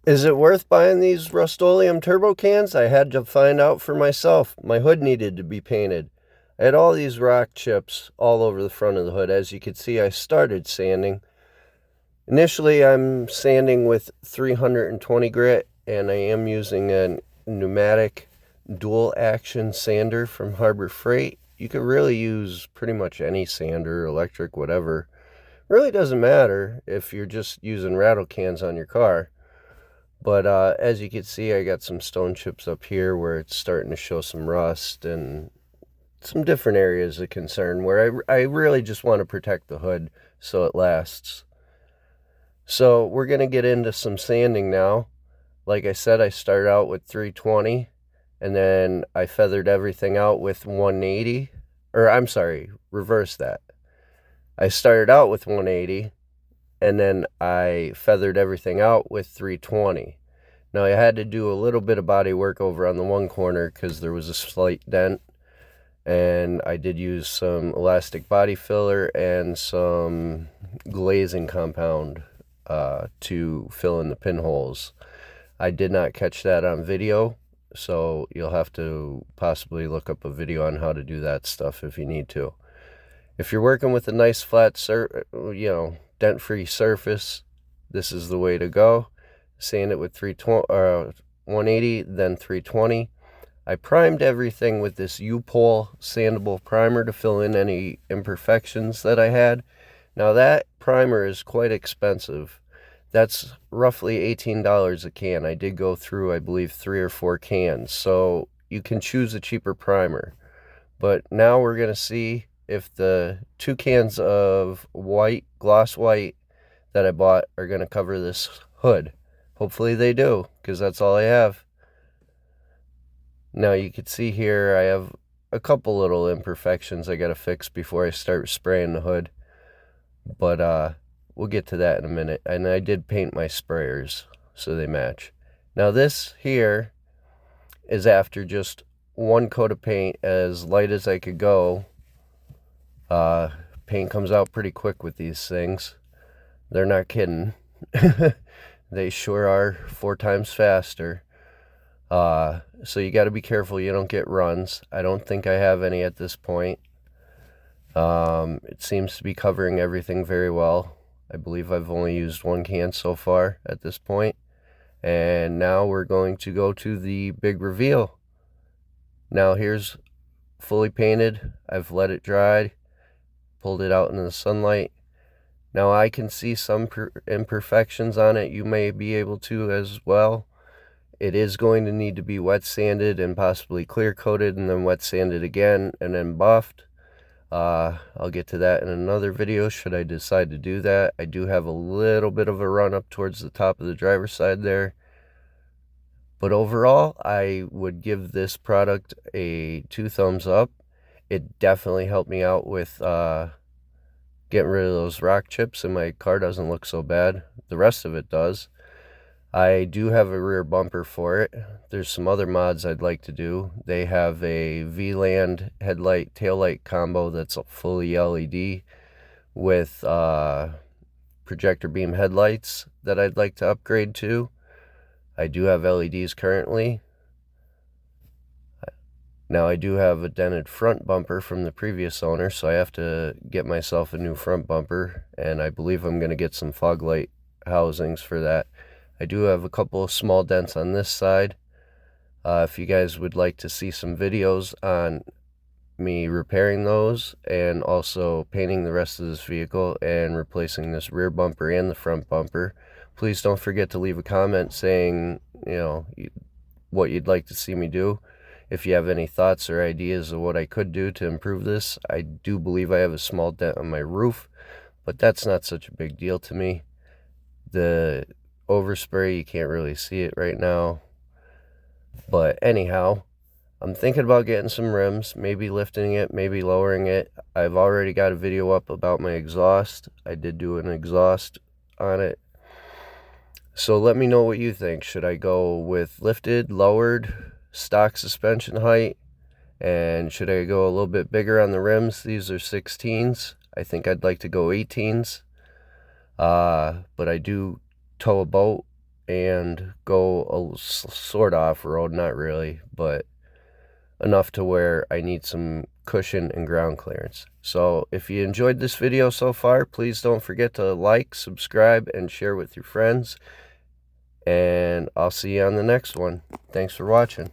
Is it worth buying these Rust-Oleum turbo cans? I had to find out for myself. My hood needed to be painted. I had all these rock chips all over the front of the hood. As you can see, I started sanding. Initially, I'm sanding with 320 grit, and I am using a pneumatic dual action sander from Harbor Freight. You can really use pretty much any sander, electric, whatever. Really doesn't matter if you're just using rattle cans on your car. But as you can see, I got some stone chips up here where it's starting to show some rust and some different areas of concern where I really just want to protect the hood so it lasts. So we're going to get into some sanding now. Like I said, I started out with 320 and then I feathered everything out with 180. Or I'm sorry, reverse that. I started out with 180 and then I feathered everything out with 320. Now I had to do a little bit of body work over on the one corner because there was a slight dent, and I did use some elastic body filler and some glazing compound to fill in the pinholes. I did not catch that on video, so you'll have to possibly look up a video on how to do that stuff if you need to. If you're working with a nice flat dent-free surface, this is the way to go. Sand it with 180, then 320. I primed everything with this U-Pole sandable primer to fill in any imperfections that I had. Now that primer is quite expensive. That's roughly $18 a can. I did go through, I believe, 3 or 4 cans, so you can choose a cheaper primer. But now we're going to see if the 2 cans of white, gloss white, that I bought are going to cover this hood. Hopefully they do, because that's all I have. Now you can see here I have a couple little imperfections I got to fix before I start spraying the hood. But we'll get to that in a minute. And I did paint my sprayers so they match. Now this here is after just one coat of paint, as light as I could go. Paint comes out pretty quick with these things. They're not kidding. They sure are 4 times faster. So you got to be careful you don't get runs. I don't think I have any at this point. It seems to be covering everything very well. I believe I've only used 1 can so far at this point. And now we're going to go to the big reveal. Now here's fully painted. I've let it dry, pulled it out into the sunlight. Now I can see some imperfections on it. You may be able to as well. It is going to need to be wet sanded and possibly clear coated and then wet sanded again and then buffed. I'll get to that in another video should I decide to do that. I do have a little bit of a run up towards the top of the driver's side there. But overall, I would give this product a 2 thumbs up. It definitely helped me out with getting rid of those rock chips, and my car doesn't look so bad. The rest of it does. I do have a rear bumper for it. There's some other mods I'd like to do. They have a V-Land headlight taillight combo that's fully LED with projector beam headlights that I'd like to upgrade to. I do have LEDs currently. Now I do have a dented front bumper from the previous owner, so I have to get myself a new front bumper, and I believe I'm going to get some fog light housings for that. I do have a couple of small dents on this side. If you guys would like to see some videos on me repairing those and also painting the rest of this vehicle and replacing this rear bumper and the front bumper, please don't forget to leave a comment saying, what you'd like to see me do. If you have any thoughts or ideas of what I could do to improve this, I do believe I have a small dent on my roof, but that's not such a big deal to me. The overspray, you can't really see it right now. But anyhow, I'm thinking about getting some rims, maybe lifting it, maybe lowering it. I've already got a video up about my exhaust. I did do an exhaust on it. So let me know what you think. Should I go with lifted, lowered, stock suspension height? And should I go a little bit bigger on the rims? These are 16s. I think I'd like to go 18s. But I do tow a boat, and go a sort of off-road, not really, but enough to where I need some cushion and ground clearance. So if you enjoyed this video so far, please don't forget to like, subscribe, and share with your friends. And I'll see you on the next one. Thanks for watching.